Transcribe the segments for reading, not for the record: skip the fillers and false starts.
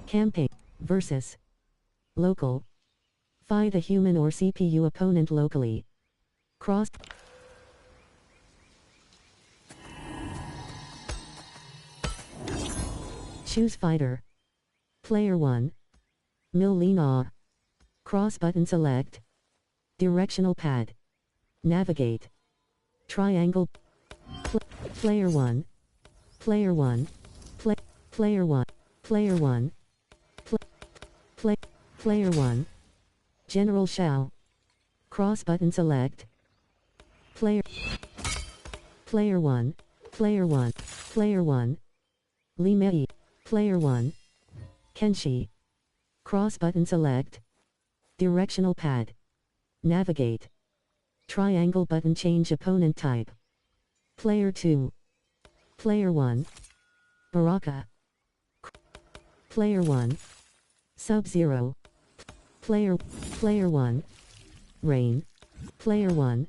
Campaign versus local. Fight a human or CPU opponent locally. Cross. Choose fighter. Player 1. Milena. Cross button select. Directional pad. Navigate. Triangle. Player 1. Player 1. Player 1. Player 1. Player 1. General shall. Cross button select. Player 1. Player 1. Player 1. Limei. Player 1. Kenshi. Cross button select. Directional pad. Navigate. Triangle button change opponent type. Player 2. Player 1. Baraka. Player 1. Sub-Zero. Player 1. Rain. Player 1.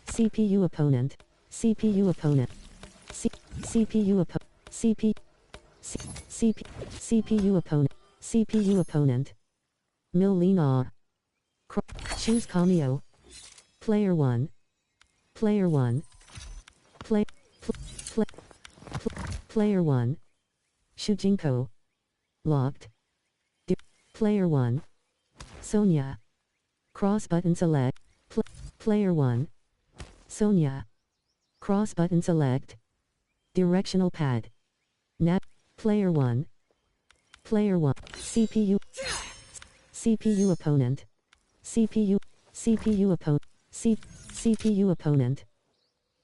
CPU opponent. CPU opponent. CPU opponent. CPU opponent. Milena. Choose Kamio. Player 1. Player 1. Player 1. Shujinko. Locked. Player 1. Sonya. Cross button select. Player 1. Sonya. Cross button select. Directional pad. Player 1. Player 1. CPU opponent. CPU opponent. CPU opponent.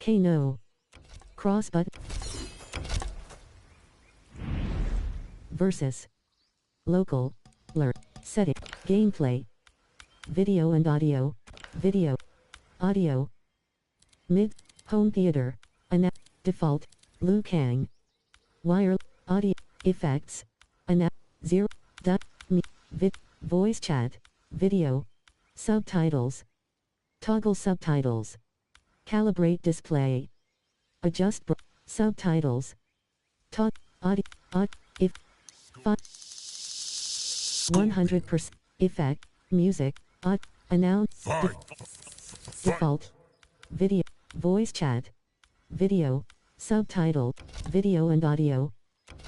Kano. Cross button. Versus. Local. Learn. Setting. Gameplay. Video and audio. Video. Audio. Mid. Home theater. Default. Liu Kang. Wire. Audio. Effects. 0. Me. Voice chat. Video. Subtitles. Toggle subtitles. Calibrate display. Adjust subtitles. Audio. If 100% effect. Music. Announce. Default. Video. Voice chat. Video. Subtitle. Video and audio.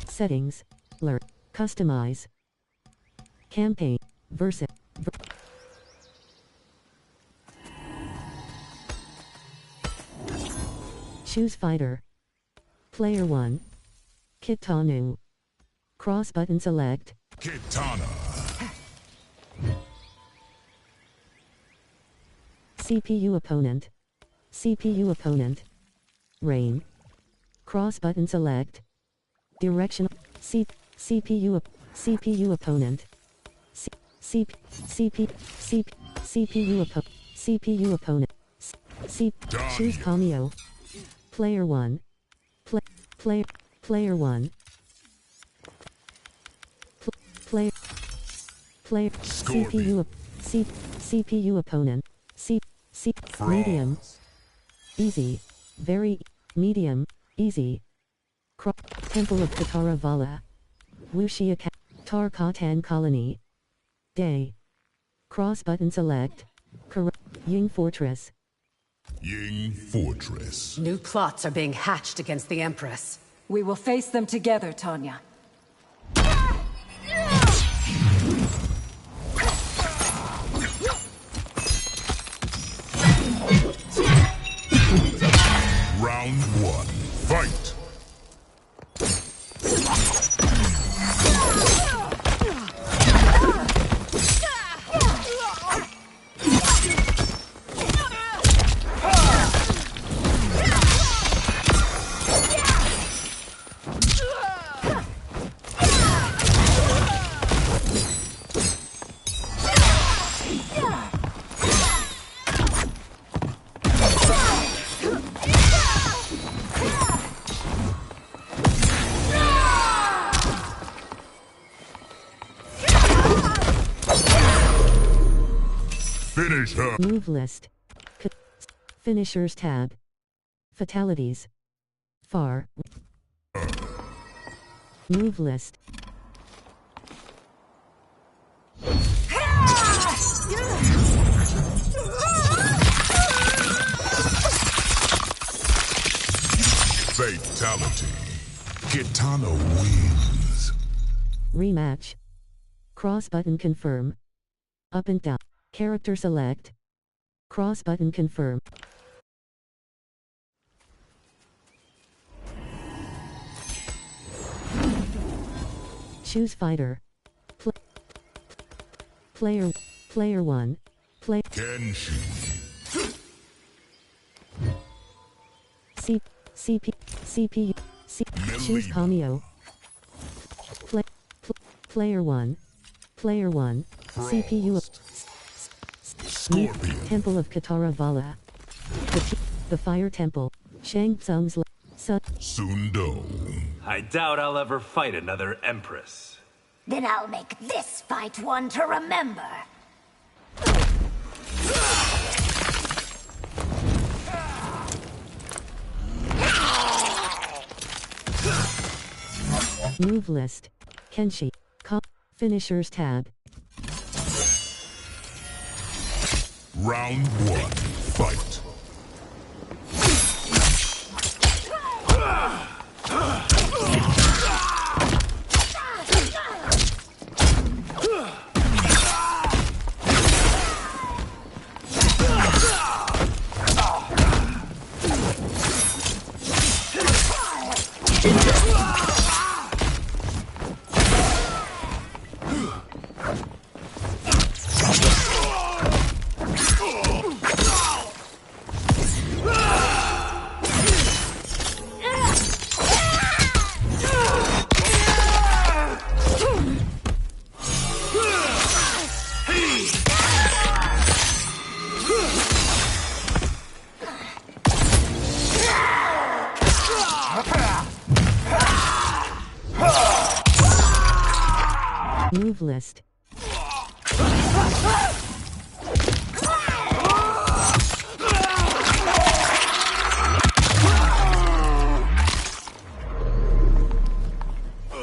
Settings. Learn. Customize. Campaign. Versus. Choose fighter. Player 1. Kitano. Cross button select. Kitana. CPU opponent. CPU opponent. Rain. Cross button select. Directional. CPU opponent. CPU opponent. Choose Kamio. Player 1. Player 1. Player CPU opponent. Medium. Easy. Very. Medium. Easy. Temple of Katara Vala. Wuxia Tar-Katan Colony. Day. Cross button select. Ying Fortress. Ying Fortress. New plots are being hatched against the Empress. We will face them together, Tanya. Round 1. Fight! Move list. Finishers tab. Fatalities. Far. Move list. Fatality. Kitana wins. Rematch. Cross button confirm. Up and down. Character select. Cross button confirm. Choose fighter. Player 1. Kenshi. CPU. Choose Kamio. Player 1. CPU. Scorpion. Temple of Katara Vala. The Fire Temple. Shang Tsung's Sundo. I doubt I'll ever fight another Empress. Then I'll make this fight one to remember. Move list. Kenshi. Finishers tab. Round 1. Fight. Move list.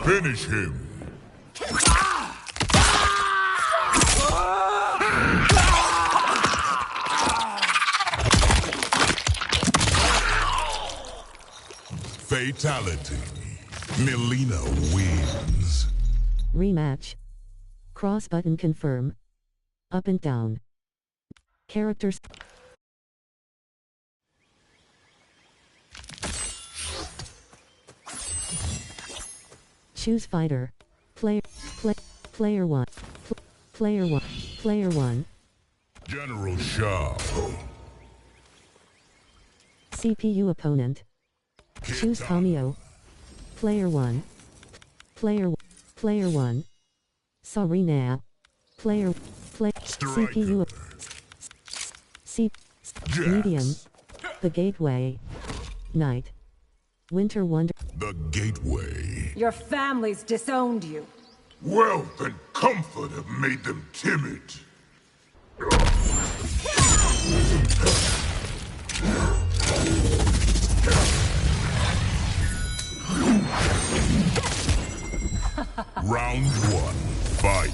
Finish him. Fatality. Melina wins. Rematch. Cross button confirm. Up and down. Characters. Choose fighter. Player 1. Player 1. General Shao. CPU opponent. Choose Kamio. Player 1. Player 1. Sarina. CPU. Medium. The Gateway. Night. Winter Wonder. The Gateway. Your family's disowned you. Wealth and comfort have made them timid. Round 1. Fight.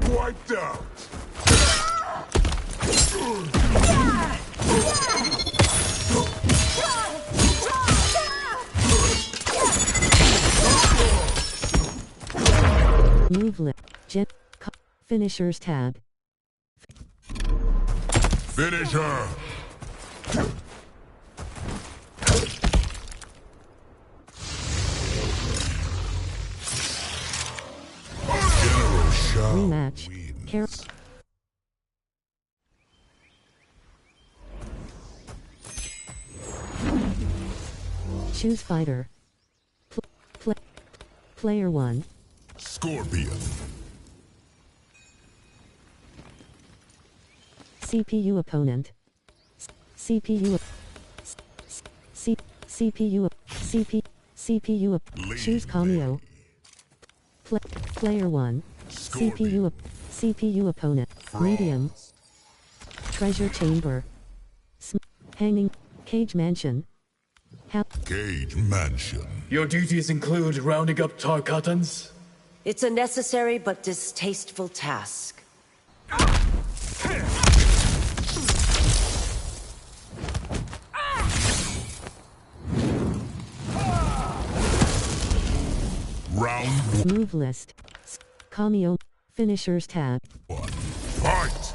Wiped out. Move list. Finishers tab. Finish her. Rematch. Choose fighter. Player 1. Scorpion. CPU opponent. CPU. CPU. Choose Cameo. Player 1. CPU opponent. Medium. Treasure chamber. Hanging. Cage mansion. Cage mansion. Your duties include rounding up Tarkatans? It's a necessary but distasteful task. Round Move list. Cameo. Finishers tab. 1. Fight!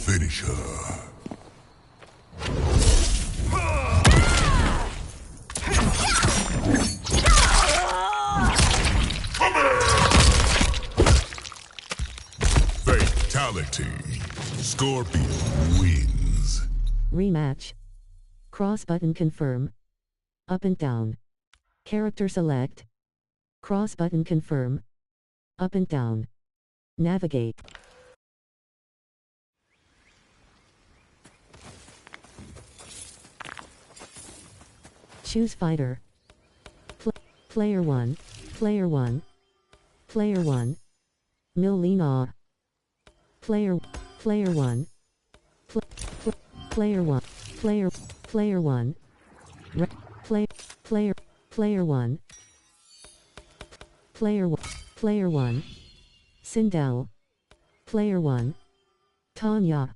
Finish her. Fatality. Scorpion wins. Rematch. Cross button confirm. Up and down. Character select. Cross button confirm. Up and down. Navigate. Choose fighter. Player 1. Player 1. Player 1. Milena. Player 1. Player 1. Player 1. Player 1. Player 1. Sindel. Player 1. Tanya.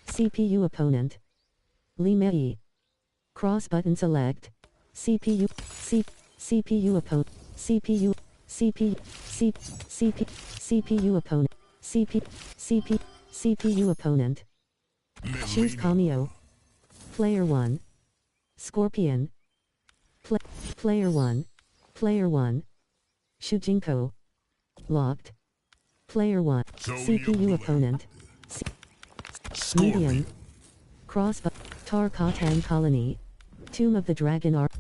CPU opponent. Limei. Cross button select. CPU opponent. CPU opponent. CPU opponent. Choose Cameo. Player 1. Scorpion. Player 1. Player 1. Shujinko. Locked. Player 1. CPU opponent. Medium. Cross Tarkatan Colony. Tomb of the Dragon Army.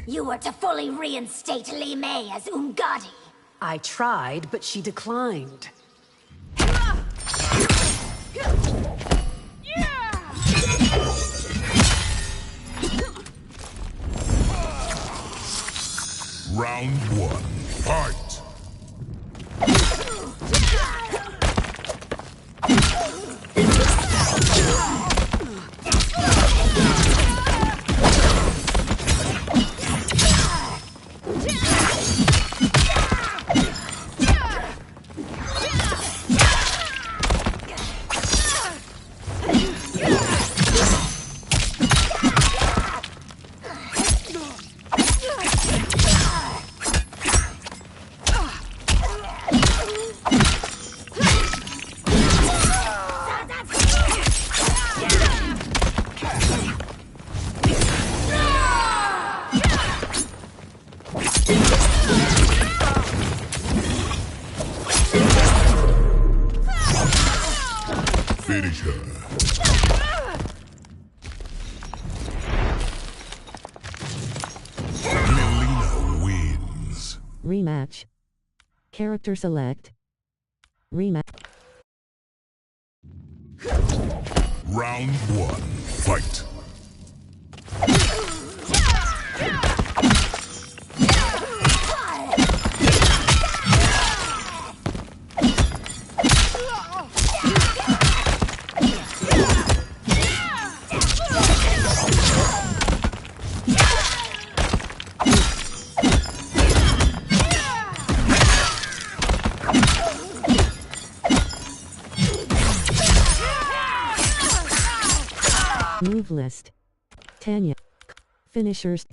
You were to fully reinstate Li Mei as Umgadi. I tried, but she declined. Round 1. Fight! her. Melina wins. Rematch. Character select. Rematch. Round 1. Fight. Move list. Tanya. Finishers.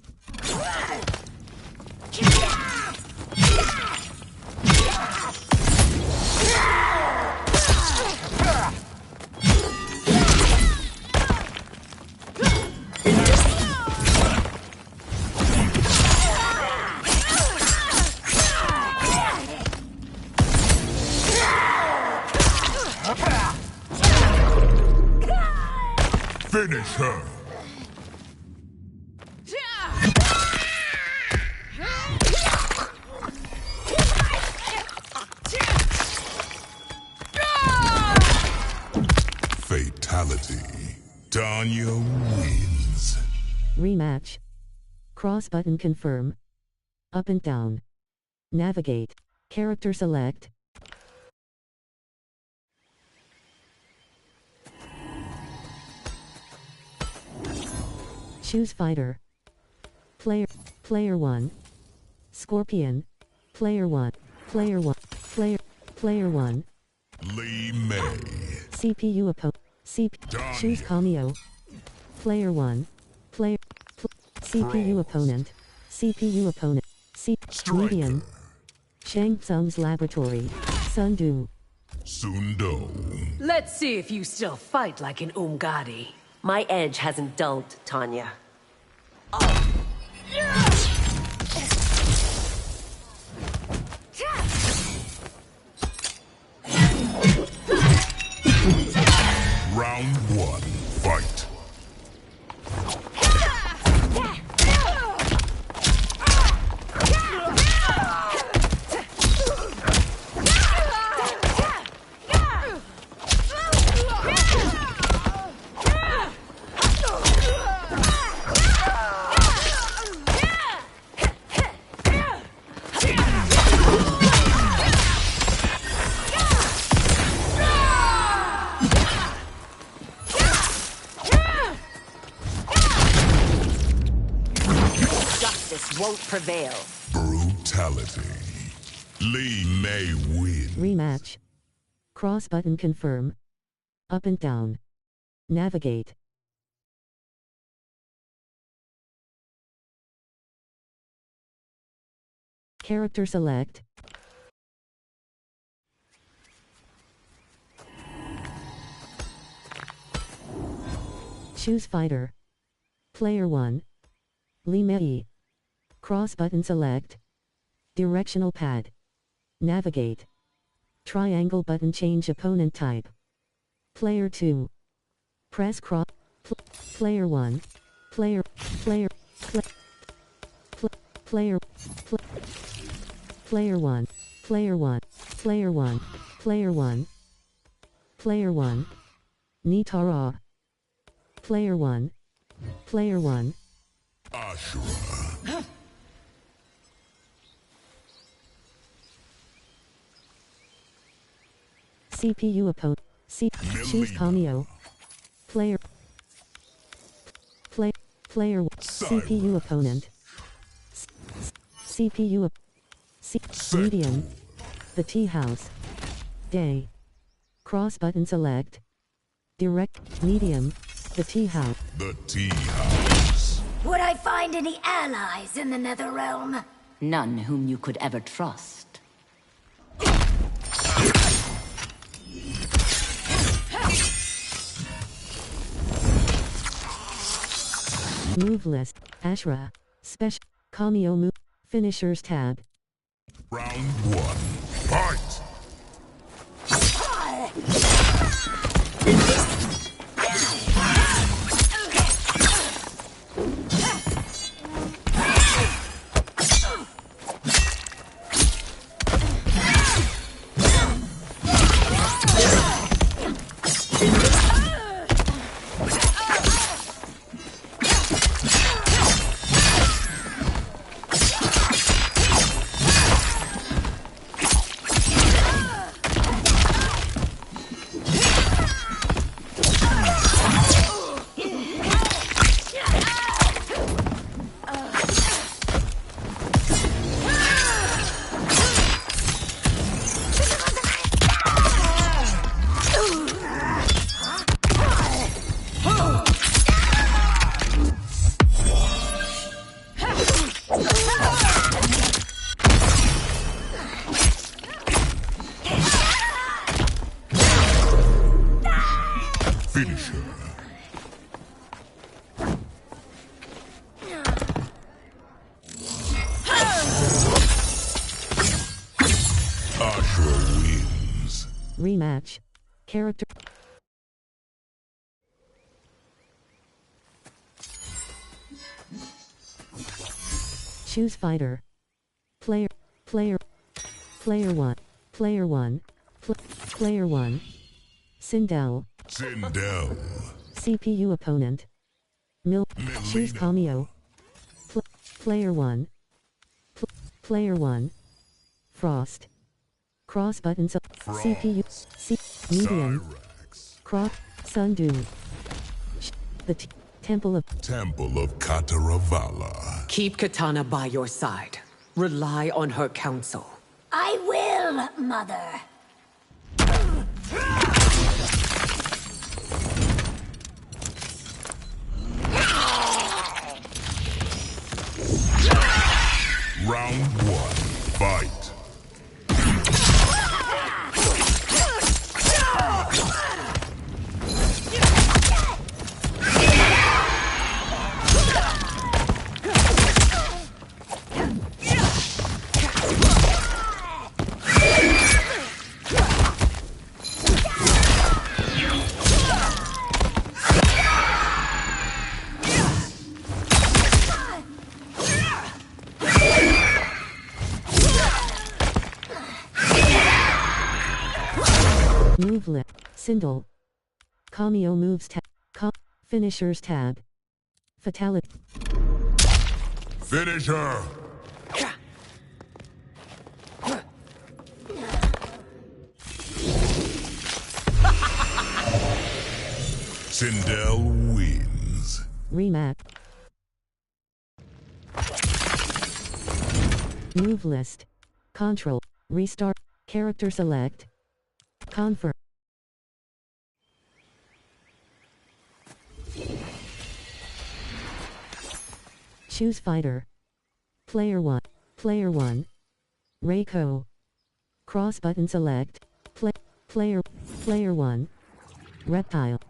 Finish her. Fatality. Tanya wins. Rematch. Cross button confirm. Up and down. Navigate. Character select. Choose fighter. Player 1. Scorpion. Player 1. Player 1. Player 1. Lee May. CPU opponent. Choose Cameo. Player 1. CPU opponent. CPU opponent. Medium. Shang Tsung's laboratory. Sundu. Sundo. Let's see if you still fight like an Umgadi. My edge hasn't dulled, Tanya. Round 1. Fight. Won't prevail. Brutality. Lee May win. Rematch. Cross button confirm. Up and down. Navigate. Character select. Choose fighter. Player 1. Lee May. Cross button select. Directional pad. Navigate. Triangle button change opponent type. Player 2. Press cross. Player 1. Player 1. Player 1. Player 1. Nitara. Player 1. Ashura. CPU opponent. Choose Cameo. Player 1. CPU opponent. Medium. The tea house. Day. Cross button select. Direct. Medium. The tea house. The tea house. Would I find any allies in the Netherrealm? None whom you could ever trust. Move list. Ashra. Special. Cameo move. Finishers tab. Round 1. Fight! Finish her. Asher wins. Rematch. Character. Choose fighter. Player 1. Player 1. Player 1. Sindel. Sindel. CPU opponent. Choose Cameo. Player 1. Player 1. Frost. Cross buttons up. Frost. CPU. Medium. Cyrax. Cross. Sundew. The Temple of. Temple of Kataravala. Keep Katana by your side. Rely on her counsel. I will, Mother. Round 1. Fight. Move left. Sindel. Cameo moves tab. Finishers tab. Fatality. Finish her. Sindel wins. Rematch. Move list. Control. Restart. Character select. Confirm. Choose fighter. Player 1. Player 1. Reiko. Cross button select. Player 1. Reptile.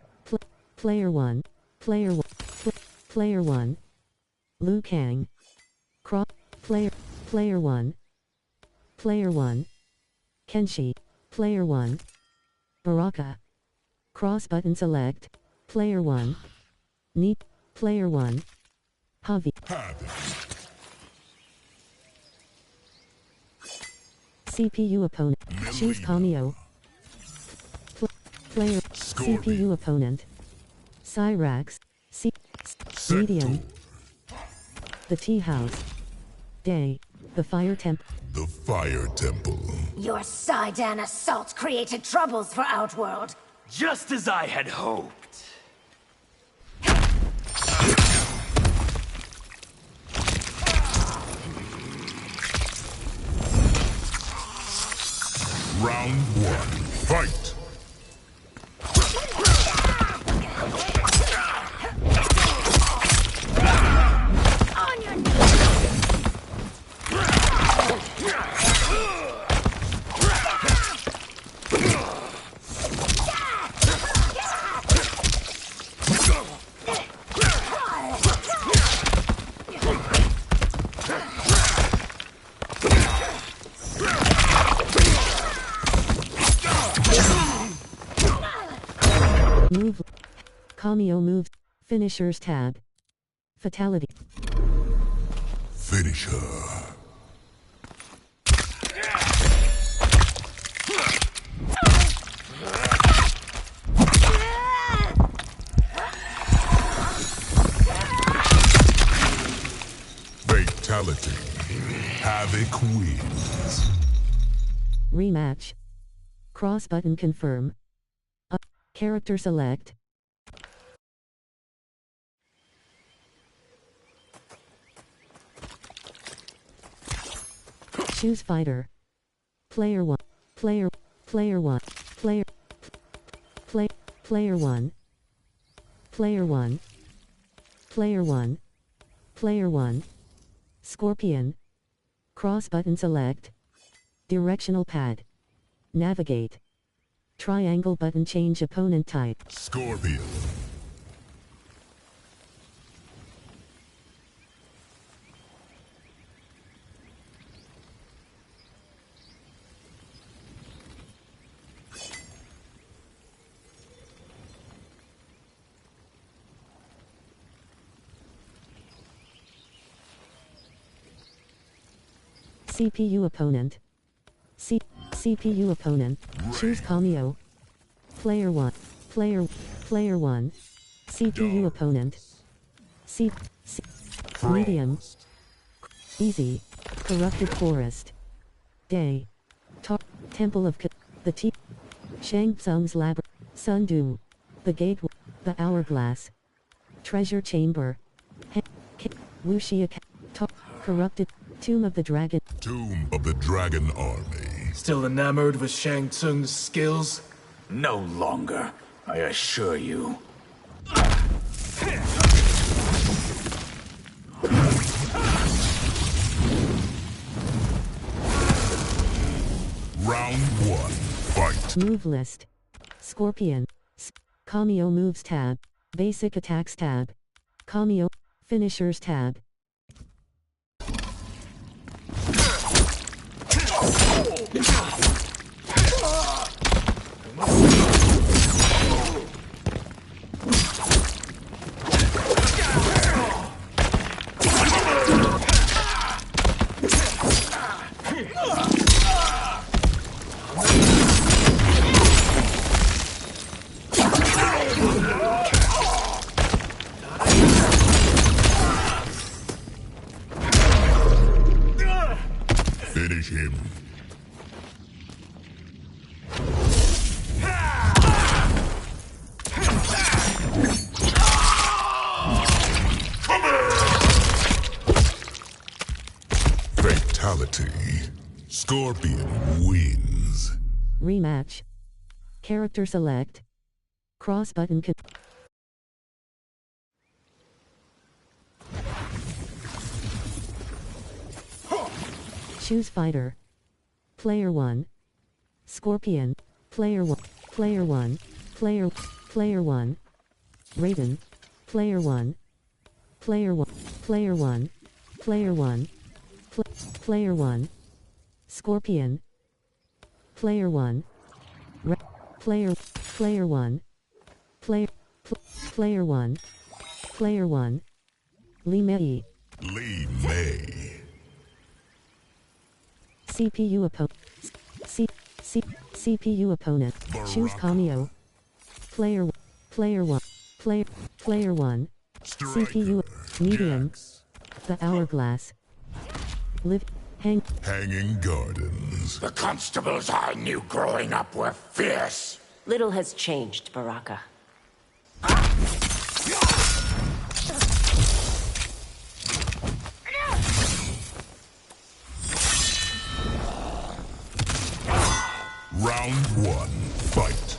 Player 1. Player 1. Player 1. Liu Kang. Player 1. Player 1. Kenshi. Player 1. Baraka. Cross button select. Player 1. Neat. Player 1. Javi. CPU opponent. Choose Cameo. Player. CPU opponent. Cyrax. Medium. The Tea House. Day. The Fire Temple. The Fire Temple. Your Sidon assault created troubles for Outworld. Just as I had hoped. Round 1. Fight! On your knees! Move. Cameo moves. Finishers tab. Fatality. Finish her. Fatality. Havoc wins. Rematch. Cross button confirm. Up. Character select. Choose fighter. Player 1. Player 1. Player 1. Player 1. Player 1. Player 1. Scorpion. Cross button select. Directional pad. Navigate. Triangle button change opponent type. Scorpion. CPU opponent. CPU opponent. Choose Cameo. Player 1. Player 1. CPU opponent. Medium. Easy. Corrupted Forest. Day. Temple of the Shang Tsung's Labyrinth. Sundu. The Gate. The Hourglass. Treasure Chamber. Wuxia. Corrupted. Tomb of the Dragon. Tomb of the Dragon Army. Still enamored with Shang Tsung's skills? No longer, I assure you. Round 1. Fight. Move list. Scorpion. Cameo moves tab. Basic attacks tab. Cameo. Finishers tab. Finish him. Fatality. Scorpion wins. Rematch. Character select. Cross button Choose fighter. Player 1. Scorpion. Player 1. Player 1. Player 1. Raiden. Player 1. Player 1. Player 1. Player 1. Player 1. Scorpion. Player 1. Player 1. Player 1. Player 1. Li Mei. Li Mei. CPU opponent. CPU opponent. Choose Cameo. Player 1. Player 1. CPU. Medium. The Hourglass. Hanging Gardens. The constables I knew growing up were fierce. Little has changed, Baraka. Round 1. Fight.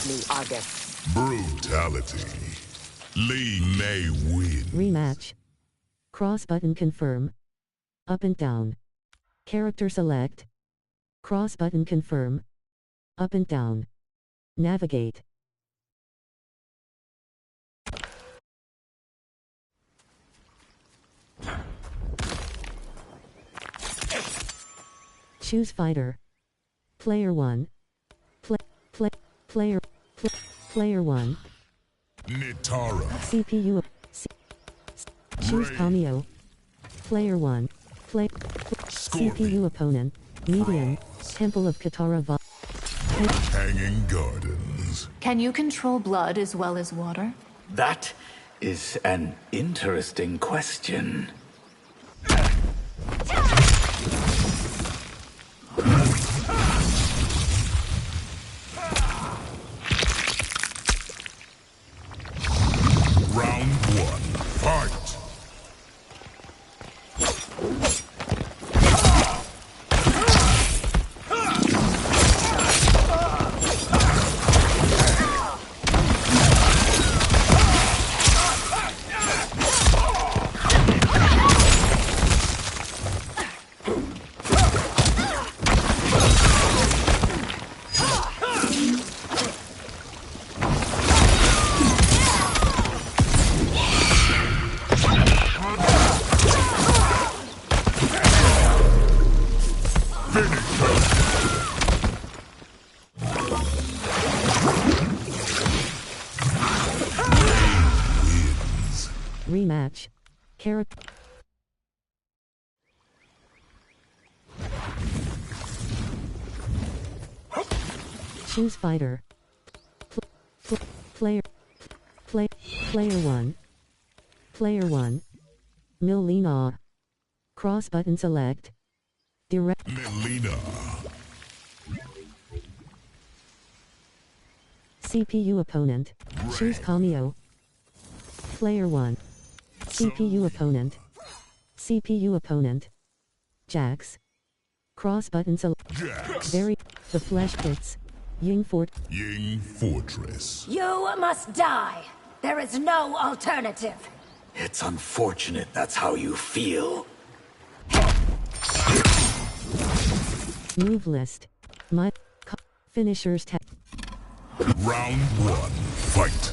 me, Argus. Brutality. Lee may win. Rematch. Cross button confirm. Up and down. Character select. Cross button confirm. Up and down. Navigate. Choose fighter. Player 1. Player 1. Nitara. CPU. Choose cameo. Player 1. CPU opponent. Medium. Temple of Katara. Hanging Gardens. Can you control blood as well as water? That is an interesting question. Round 1. Fight! Rematch. Character. Choose fighter. Player 1. Player 1. Milena. Cross button select. Direct. Melina. CPU opponent. Choose cameo. Player 1. CPU opponent. CPU opponent. Jax. Cross button select. Jax. The flesh pits. Ying Fortress. You must die. There is no alternative. It's unfortunate that's how you feel. Move list. Finishers tag. Round 1. Fight!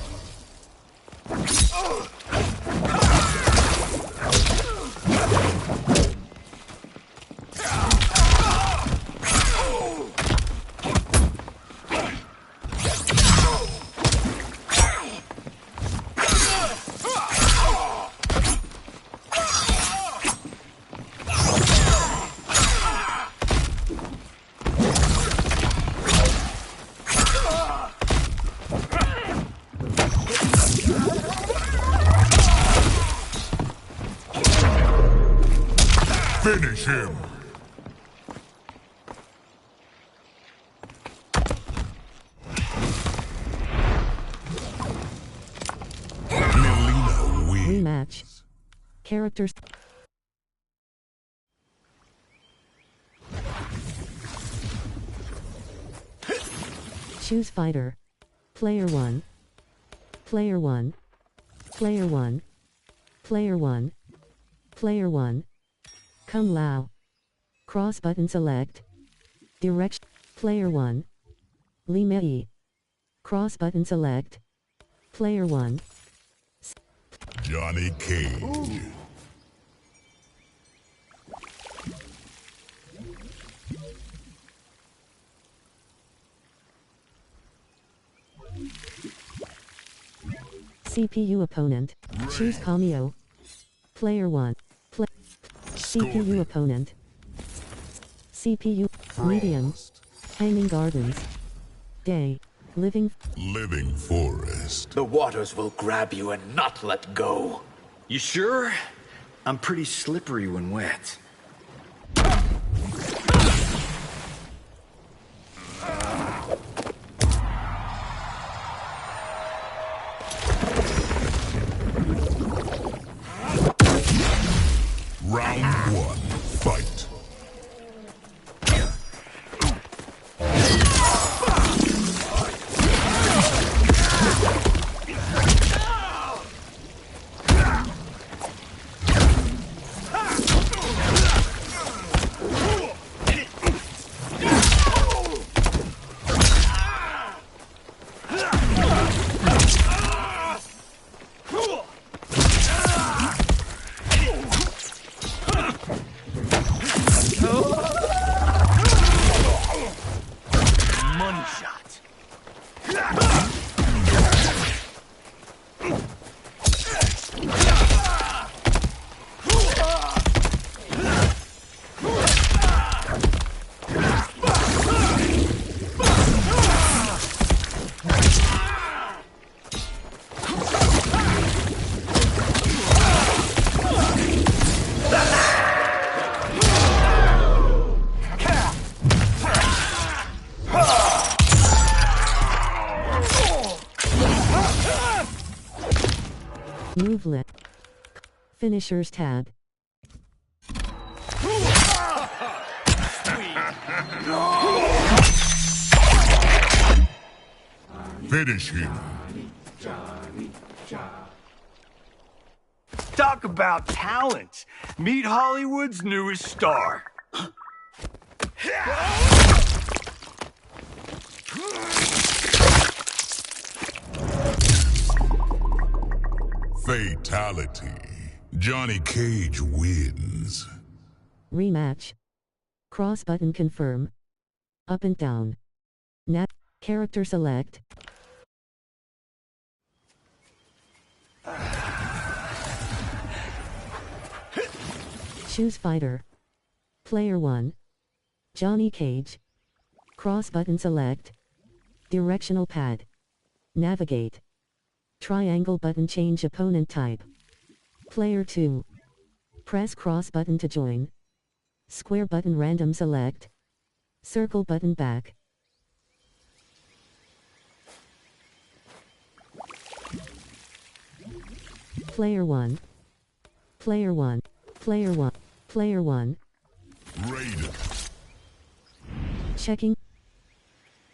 Finish him! Melina wins. Rematch. Characters. Choose fighter. Player 1. Player 1. Player 1. Player 1. Player 1. Kung Lao. Cross button select. Direction. Player 1. Li Mei. Cross button select. Player 1. Johnny Cage. Ooh. CPU opponent. Choose cameo. Player 1. CPU opponent. CPU. Medium. Hanging Gardens. Day. Living Forest. The waters will grab you and not let go. You sure? I'm pretty slippery when wet. Round 1. Fight! Move list. Finishers tab. Finish him. Talk about talent. Meet Hollywood's newest star. Fatality. Johnny Cage wins. Rematch. Cross button confirm. Up and down. Character select. Choose fighter. Player 1. Johnny Cage. Cross button select. Directional pad. Navigate. Triangle button change opponent type. Player 2. Press cross button to join. Square button random select. Circle button back. Player 1. Player 1. Player 1. Player 1. Raiden. Checking.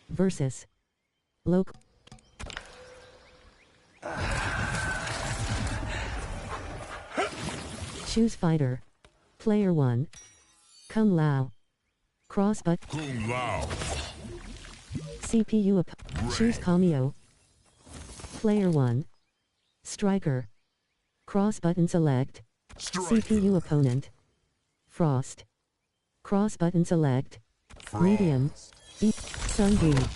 Versus. Local. Choose fighter. Player 1. Kung Lao. Cross button. Kung Lao. CPU choose Cameo. Player 1. Striker. Cross button select. CPU opponent. Frost. Cross button select. Medium. Sungu.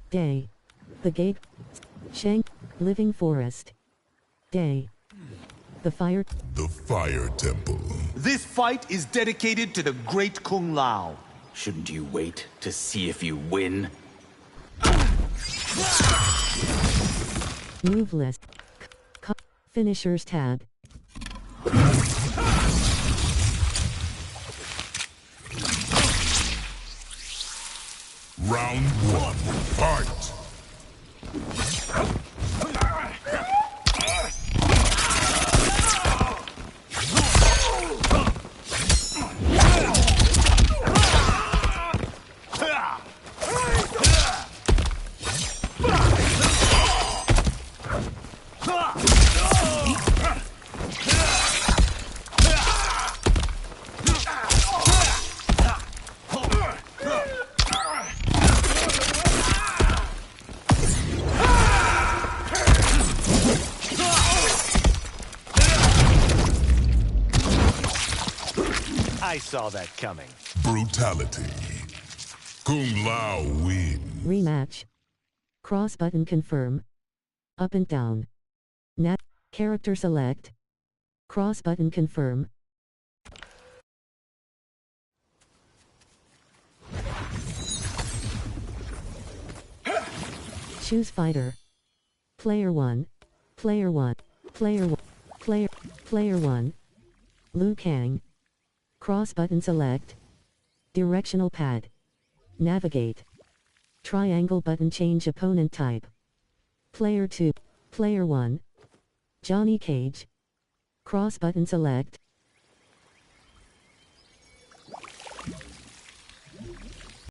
Day. The Gate. Shank. Living Forest. Day. The Fire. The Fire Temple. This fight is dedicated to the great Kung Lao. Shouldn't you wait to see if you win? Move list. Finishers tab. Round 1. Fight! I saw that coming. Brutality. Kung Lao wins. Rematch. Cross button confirm. Up and down. Character select. Cross button confirm. Choose fighter. Player 1. Player 1. Player 1. Player 1. Liu Kang. Cross button select. Directional pad. Navigate. Triangle button change opponent type. Player 2. Player 1. Johnny Cage. Cross button select.